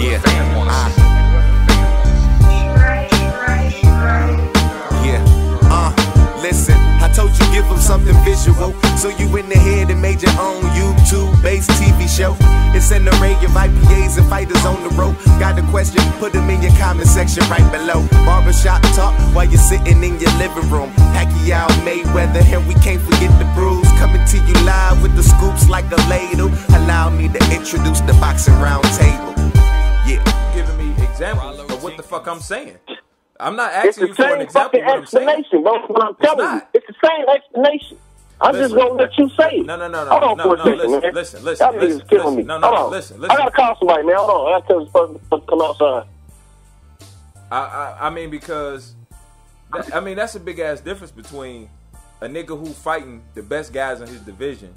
Yeah. Listen, I told you give them something visual. So you in the head and made your own YouTube-based TV show. It's an array of IPAs and fighters on the road. Got a question? Put them in your comment section right below. Barbershop talk while you're sitting in your living room. Pacquiao, Mayweather, and we can't forget the brews. Coming to you live with the scoops like a ladle. Allow me to introduce the boxing round table. Yeah. Giving me examples of what the fuck I'm saying. I'm not asking you for an example of what I'm saying. It's the same fucking explanation, bro. What I'm telling you. It's the same explanation. I'm just gonna let you say it. No. Hold on for a second, man. Listen. Y'all niggas killing me. No, listen. I gotta call somebody, man. Hold on. I gotta tell this person to come outside. I mean, because that's a big ass difference between a nigga who fighting the best guys in his division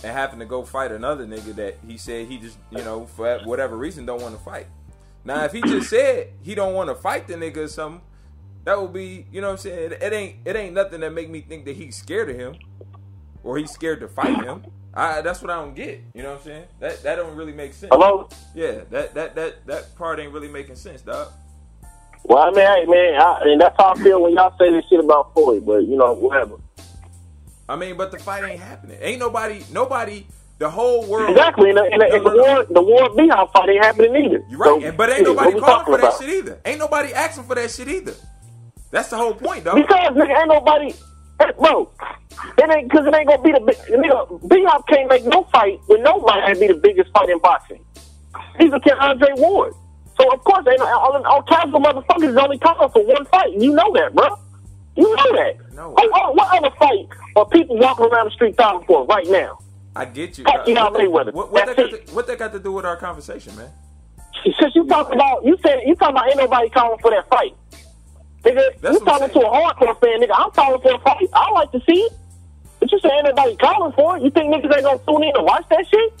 and having to go fight another nigga that he said he just, for whatever reason don't want to fight. Now, if he just said he don't want to fight the nigga or something, that would be, you know what I'm saying? It ain't nothing that make me think that he's scared of him or he's scared to fight him. That's what I don't get. You know what I'm saying? That don't really make sense. Hello? Yeah, that part ain't really making sense, dog. Well, I mean, hey, man, and that's how I feel when y'all say this shit about Floyd, but, whatever. I mean, but the fight ain't happening. Ain't nobody, the whole world. Exactly, and the war of B-Hop fight ain't happening either. You're right, so, but ain't nobody calling for that shit either. Ain't nobody asking for that shit either. That's the whole point, though. Because, nigga, ain't nobody, bro, it ain't gonna be the big, nigga, B-Hop can't make no fight with nobody and be the biggest fight in boxing. He's a Andre Ward. So, of course, all kinds of motherfuckers is only calling for one fight. You know that, bro. You know that. No. What other fight are people walking around the street calling for right now? I get you. What that got to do with our conversation, man? Since you talking about ain't nobody calling for that fight. Nigga, you talking to a hardcore fan, nigga. I'm calling for a fight. I like to see it. But you say ain't nobody calling for it. You think niggas ain't gonna tune in and watch that shit?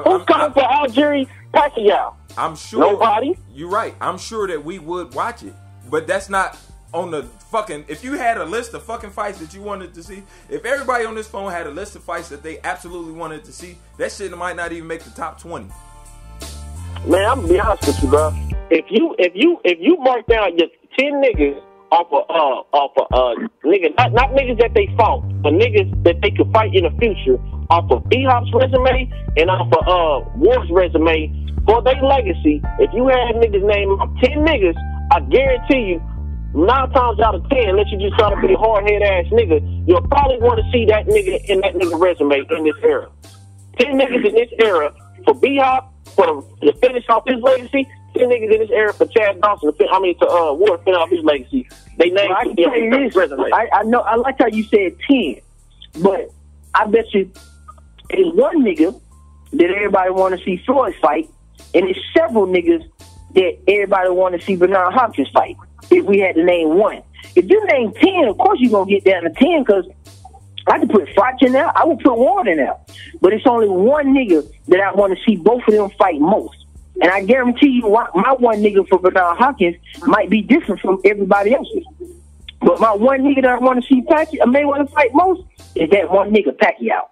Who's calling for Algieri Pacquiao? I'm sure. Nobody. You're right. I'm sure that we would watch it. But that's not on the fucking... If you had a list of fucking fights that you wanted to see, if everybody on this phone had a list of fights that they absolutely wanted to see, that shit might not even make the top 20. Man, I'm gonna be honest with you, bro. If you mark down your 10 niggas off of niggas, not niggas that they fought, but niggas that they could fight in the future, off of B-Hop's resume and off of Ward's resume for their legacy, if you had niggas name 10 niggas, I guarantee you, 9 times out of 10, unless you just try to be a hard-head ass nigga, you'll probably want to see that nigga in that nigga resume in this era. 10 niggas in this era for B-Hop, for to finish off his legacy. 10 niggas in this era for Chad Dawson to Ward finish off his legacy. They named his resume. I know. I like how you said 10, but I bet you there's one nigga that everybody want to see Floyd fight, and there's several niggas that everybody want to see Bernard Hopkins fight. If we had to name one, if you name 10, of course you're gonna get down to 10 because I could put Froch in there, I would put Ward in there, but it's only one nigga that I want to see both of them fight most. And I guarantee you, my one nigga for Bernard Hopkins might be different from everybody else's. But my one nigga that I want to see Mayweather fight most is that one nigga, Pacquiao.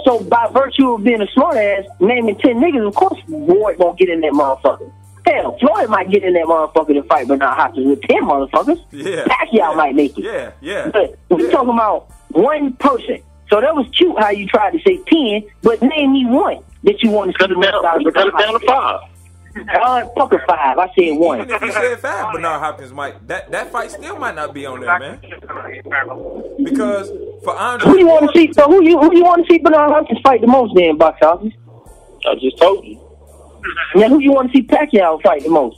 So by virtue of being a smart ass, naming 10 niggas, of course Ward won't get in that motherfucker. Hell, Floyd might get in that motherfucker to fight Bernard Hopkins with 10 motherfuckers. Yeah. Pacquiao might make it. Yeah. But we're talking about one person. So that was cute how you tried to say 10, but name me one that you want to see. Cut it down to 5. Fuck a 5. I said 1. Even if you said 5, Bernard Hopkins might that fight still might not be on there, man. Because for Andre, who you want to see? So who you want to see Bernard Hopkins fight the most? Then box office. I just told you. Now who you want to see Pacquiao fight the most?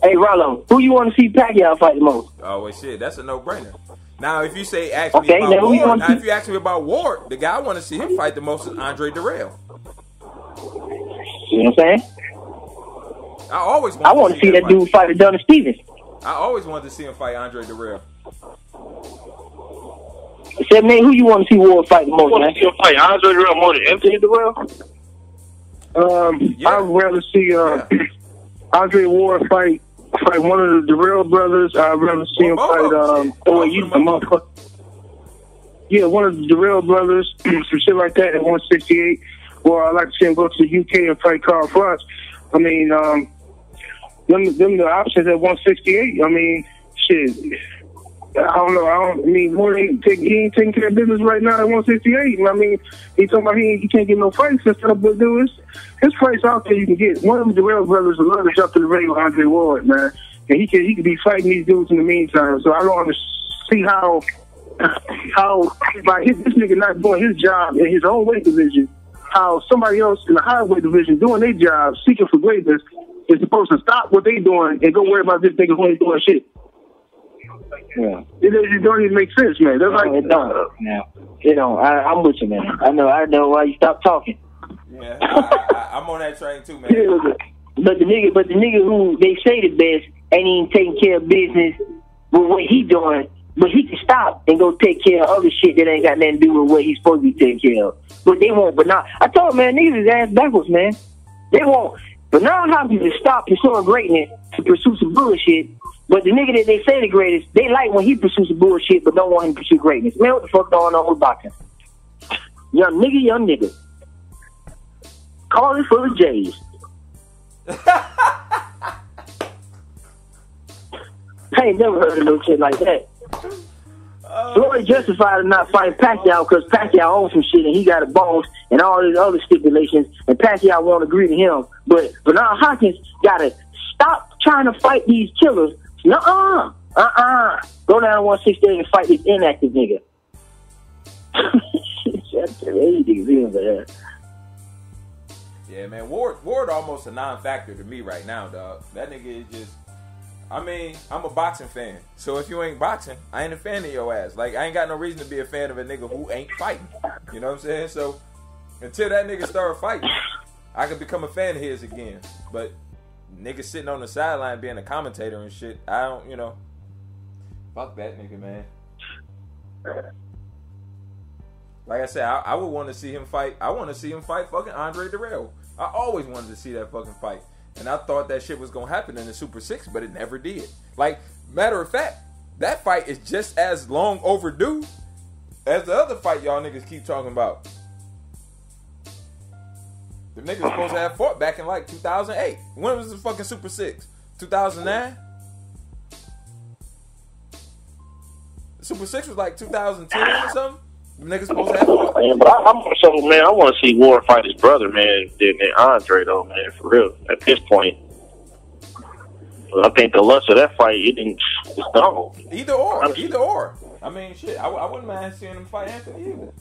Hey Rollo, who you want to see Pacquiao fight the most? Oh well, shit, that's a no-brainer. Now, if you say if you ask me about Ward, the guy I want to see him fight the most is Andre Dirrell. You know what I'm saying? I want to see that dude fight Adonis Stevens. I always wanted to see him fight Andre Dirrell. Said, man, who you want to see Ward fight the most, man? You want to see him fight Andre Dirrell more than Anthony Dirrell? I would rather see Andre Ward fight one of the Dirrell brothers. I'd rather see him fight. one of the Darrell brothers, some shit like that at 168. Or I'd like to see him go to the UK and fight Carl Froch. I mean, them the options at 168. I mean, shit. I don't know. Ward he ain't taking care of business right now at 168. I mean, he talking about he can't get no fights instead of doing his fights out there you can get. One of the Darrell brothers would love to jump to the ring with Andre Ward, man. And he could be fighting these dudes in the meantime. So I don't see how by this nigga not doing his job in his own weight division, how somebody else in the higher weight division doing their job, seeking for greatness, is supposed to stop what they doing and go worry about this nigga who ain't doing shit. Yeah. It don't even make sense, man. That's like it don't. Now, I'm with you, man. I know why you stopped talking. Yeah, I'm on that train too, man. But the nigga who they say the best ain't even taking care of business with what he doing. But he can stop and go take care of other shit that ain't got nothing to do with what he's supposed to be taking care of. But they won't. But now, I told him, man, niggas is ass backwards, man. They won't. But now how can you stop pursuing greatness to pursue some bullshit? But the nigga that they say the greatest, they like when he pursues some bullshit, but don't want him to pursue greatness. Man, what the fuck going on with boxing? Young nigga. Call it full of J's. I ain't never heard of no shit like that. Floyd justified in not fighting Pacquiao because Pacquiao owns some shit and he got a boss and all these other stipulations, and Pacquiao won't agree to him. But Bernard Hopkins gotta stop trying to fight these killers. Nuh-uh. Go down to 168 and fight this inactive nigga. Yeah, man. Ward almost a non-factor to me right now, dog. That nigga is just. I mean, I'm a boxing fan, so if you ain't boxing, I ain't a fan of your ass. Like, I ain't got no reason to be a fan of a nigga who ain't fighting. You know what I'm saying? So, until that nigga start fighting, I could become a fan of his again. But nigga sitting on the sideline being a commentator and shit, I don't, fuck that nigga, man. Like I said, I would want to see him fight. I want to see him fight fucking Andre Darrell. I always wanted to see that fucking fight. And I thought that shit was going to happen in the Super 6, but it never did. Like, matter of fact, that fight is just as long overdue as the other fight y'all niggas keep talking about. The niggas supposed to have fought back in like 2008. When was the fucking Super 6? 2009? The Super 6 was like 2010 or something? The niggas supposed to have fought. Man, but I want to see Ward fight his brother, man, than Andre, though, man, for real. At this point, I think the lust of that fight, it's gone. Either or. I mean, shit, I wouldn't mind seeing him fight Anthony either.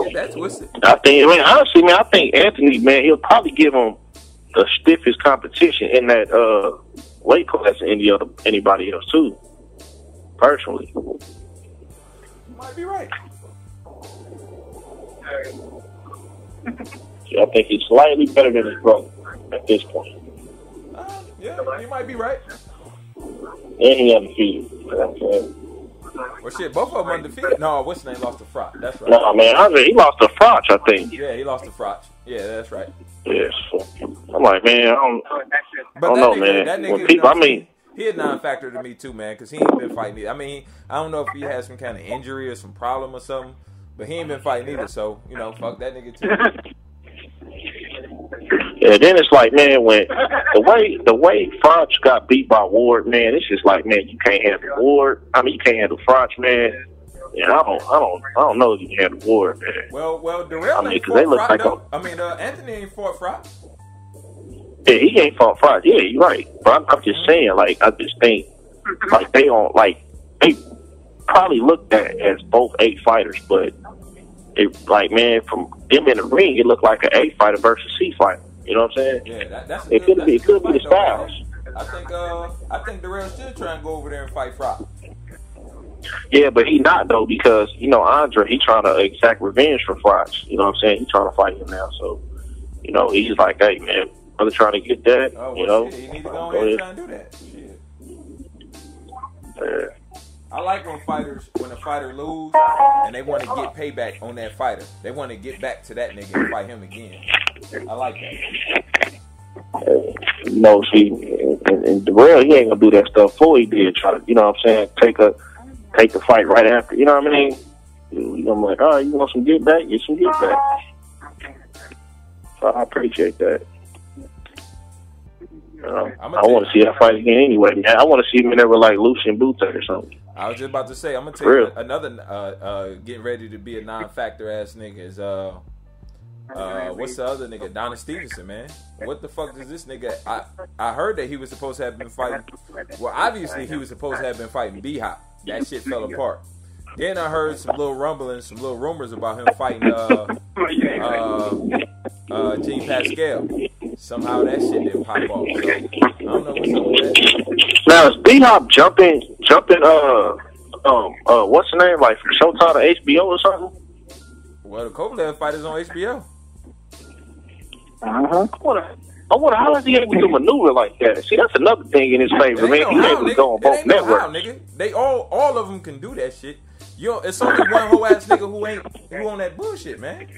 Yeah, that's twisted. I think Anthony, man, he'll probably give him the stiffest competition in that weight class than anybody else, too, personally. Might be right. I think he's slightly better than his brother at this point. Yeah, you might be right. And he undefeated. Well, shit, both of them undefeated. No, what's his name lost to Froch. That's right. No, man, he lost to Froch, I think. Yeah, he lost to Froch. Yeah, that's right. Yes. I'm like, man, I don't know, man. That nigga, people, he a non-factor to me too, man, because he ain't been fighting either. I mean, I don't know if he has some kind of injury or some problem or something, but he ain't been fighting either. So, fuck that nigga too. Yeah, then it's like, man, when the way Froch got beat by Ward, man, it's just like, man, you can't handle Ward. I mean, you can't handle Froch, man. Yeah, I don't know if you can handle Ward, man. Well, Darrell ain't fought Froch, though. Anthony ain't fought Froch. Yeah, he ain't fought Froch. Yeah, you're right. But I'm just saying, like, I just think, like, they probably looked at as both A fighters, but it, like, man, from them in the ring, it looked like an A fighter versus C fighter. You know what I'm saying? Yeah, it could be the styles. I think Darrell should try and go over there and fight Froch. Yeah, but he not, though, because, Andre, he trying to exact revenge for Froch. You know what I'm saying? He trying to fight him now, so, he's like, hey, man, brother trying to get that, shit, he need to go ahead and try and do that. Shit. Yeah. I like when a fighter lose and they want to get payback on that fighter. They want to get back to that nigga and fight him again. I like that. See, and Darrell, he ain't gonna do that stuff before he did try to, take a take the fight right after. You know what I mean? I'm like, all right, you want some get back? Get some get back. So I appreciate that. I want to see that fight again anyway, man. I want to see him in there with like Lucian Bute or something. I was just about to say, I'm gonna take another getting ready to be a non-factor ass nigga is what's the other nigga? Donna Stevenson, man. What the fuck does this nigga? I heard that he was supposed to have been fighting. Well, obviously he was supposed to have been fighting B-Hop. That shit fell apart. Then I heard some little rumblings, some little rumors about him fighting Jean Pascal. Somehow that shit didn't pop off. So, I don't know what's up with that. Now is B-Hop jumping what's the name, like from Showtime to HBO or something? Well, the Kovalev fight is on HBO. I wonder how is he able to maneuver like that? See, that's another thing in his favor, man. He's able to go on both networks. How, nigga. They all of them can do that shit. It's only one whole ass nigga who on that bullshit, man.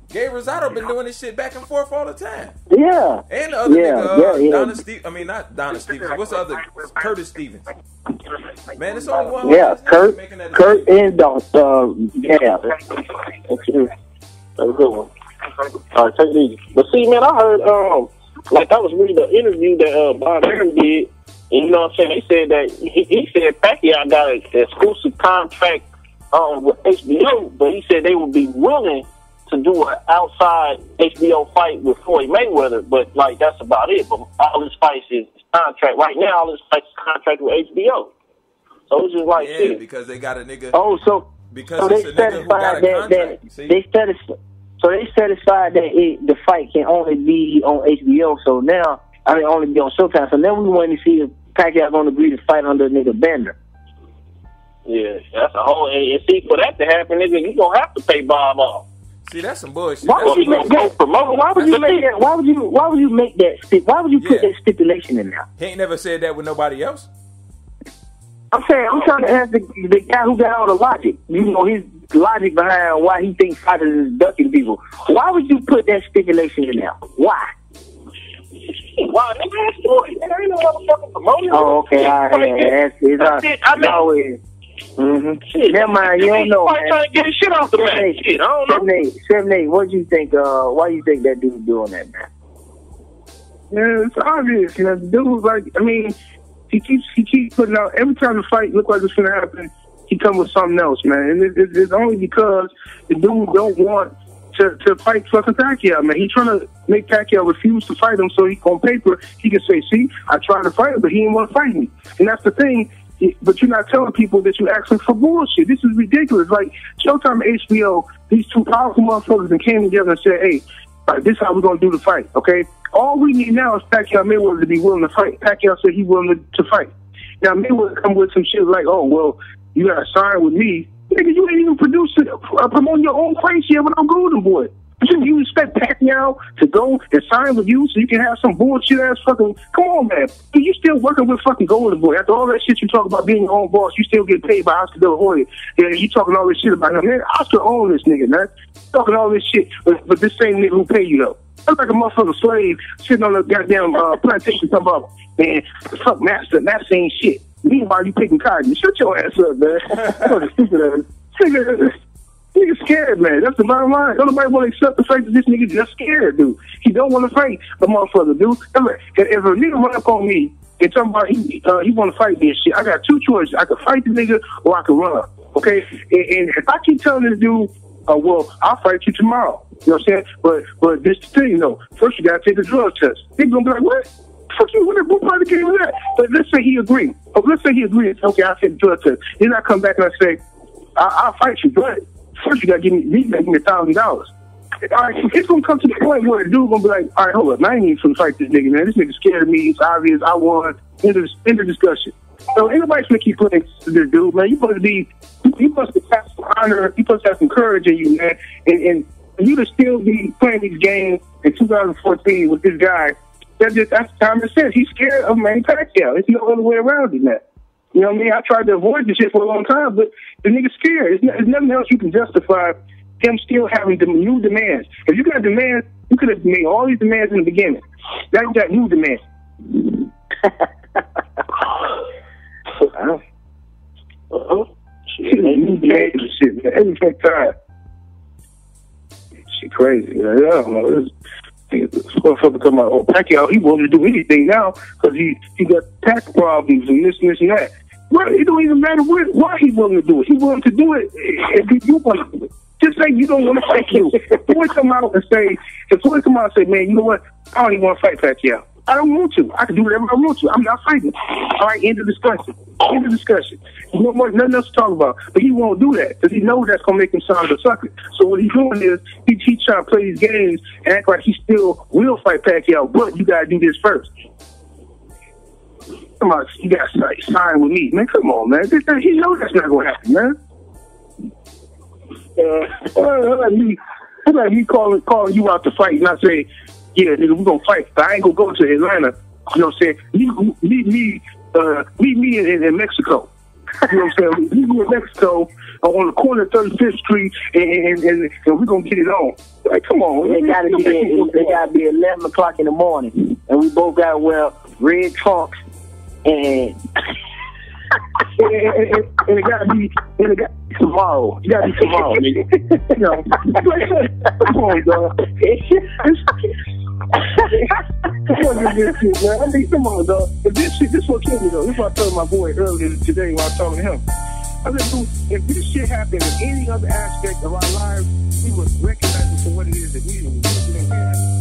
Gabe Rosado been doing this shit back and forth all the time. Yeah. And the other nigga, not Donna Stevens. What's the other? Curtis Stevens. Man, it's only one. Yeah, Kurt and yeah. That's a good one. All right, take it easy. But see, man, I heard, like I was reading the interview that Bob Arum did, and you know what I'm saying? They said that he said Pacquiao got an exclusive contract with HBO, but he said they would be willing to do an outside HBO fight with Floyd Mayweather, but like that's about it. But all his fights is contract right now. All his fights is contract with HBO. So it's just like shit. Because they got a nigga. Oh, because it's a nigga who got a contract. So they satisfied that the fight can only be on HBO. So now, only be on Showtime. So now we want to see if Pacquiao going to agree to fight under a nigga Bender. Yeah, that's a whole. And see, for that to happen, nigga, you gonna have to pay Bob off. See, that's some bullshit. Why would you make that? Why would you make that? Why would you make that? Why would you put that stipulation in there? He ain't never said that with nobody else. I'm trying to ask the guy who got all the logic. You know, his logic behind why he thinks fighters is ducking people. Why would you put that stipulation in there? Why? Why? Nigga, Floyd. There ain't no motherfucking promoter. Oh, okay. All right. Never mind. You don't know, man. Trying to get his shit off the mat. Shit, I don't know. 7-8. What do you think? Why do you think that dude's doing that, man? Yeah, it's obvious. You know, the dude, like, he keeps putting out, every time the fight look like it's gonna happen, he come with something else, man. And it's only because the dude don't want to fight fucking Pacquiao, man. He's trying to make Pacquiao refuse to fight him so on paper he can say, see, I tried to fight him, but he didn't want to fight me. And that's the thing. But you're not telling people that you're asking for bullshit. This is ridiculous. Like, Showtime and HBO, these two powerful motherfuckers that came together and said, hey, this is how we're going to do the fight, okay? All we need now is Pacquiao Mayweather to be willing to fight. Pacquiao said he's willing to fight. Now, Mayweather come with some shit like, oh, well, you got to sign with me. Nigga, you ain't even producing, promoting your own fights yet when I'm Golden Boy. You expect Pacquiao to go and sign with you so you can have some bullshit ass fucking... Come on, man. You still working with fucking Golden Boy. After all that shit you talk about being your own boss, you still get paid by Oscar De La Hoya. Yeah, you talking all this shit about him. Man, Oscar own this nigga, man. Talking all this shit, but this same nigga who pay you, though. That's like a motherfucking slave sitting on the goddamn plantation talking about, man, fuck Master. Master ain't shit. Meanwhile, you picking cotton. Shut your ass up, man. That's stupid ass. Nigga scared, man. That's the bottom line. Don't nobody want to accept the fact that this nigga just scared, dude. He don't want to fight the motherfucker, dude. If a nigga run up on me and talking about he want to fight me and shit, I got two choices. I could fight the nigga or I could run. Okay? And if I keep telling this dude, well, I'll fight you tomorrow. You know what I'm saying? But this the thing, though. First, you got to take a drug test. Nigga gonna be like, what? Fuck you, what part of the game is that? But let's say he agreed. Let's say he agreed. Okay, I'll take the drug test. Then I come back and I say, I'll fight you, but first you gotta give me $1,000. All right, it's gonna come to the point where the dude gonna be like, all right, hold up, I ain't even finna fight this nigga, man. This nigga scared me. It's obvious. I won. End of discussion. So anybody's gonna keep playing this dude, man. You must have some honor. You must have some courage in you, man. And you to still be playing these games in 2014 with this guy. That's common sense. He's scared of Manny Pacquiao. There's no other way around it, man. You know what I mean? I tried to avoid this shit for a long time, but the nigga's scared. There's nothing else you can justify him still having the new demands. If you got demands, you could have made all these demands in the beginning. Now you got new demands. he demands this shit, man. Every fucking time. Shit crazy, man. I don't know. This motherfucker talking about, oh, Pacquiao, he willing to do anything now because he got tax problems and this and that. Well, it don't even matter why he willing to do it. He willing to do it if you want to do it. Just say you don't want to fight you. If Floyd come out and say, man, you know what? I don't even want to fight Pacquiao. I don't want to. I can do whatever I want to. I'm not fighting. All right, end of discussion. End of discussion. No more, nothing else to talk about. But he won't do that because he knows that's going to make him sound a sucker. So what he's doing is he's trying to play these games and act like he still will fight Pacquiao, but you got to do this first. Come on, you got to sign with me. Man, come on, man. He knows that's not going to happen, man. Like me calling you out to fight and I say, yeah, nigga, we're going to fight. I ain't going to go to Atlanta. You know what I'm saying? Meet me in Mexico. You know what I'm saying? Meet me in Mexico on the corner of 35th Street and we're going to get it on. Like, come on. They got to be 11 o'clock in the morning. And we both got to wear red trunks and... and it gotta be tomorrow. You gotta be tomorrow, nigga. You know, come on, dog. Come on, dog. But this what killed me though. This is what I told my boy earlier today when I was talking to him. I said, dude, if this shit happened in any other aspect of our lives, we would recognize it for what it is that we didn't have.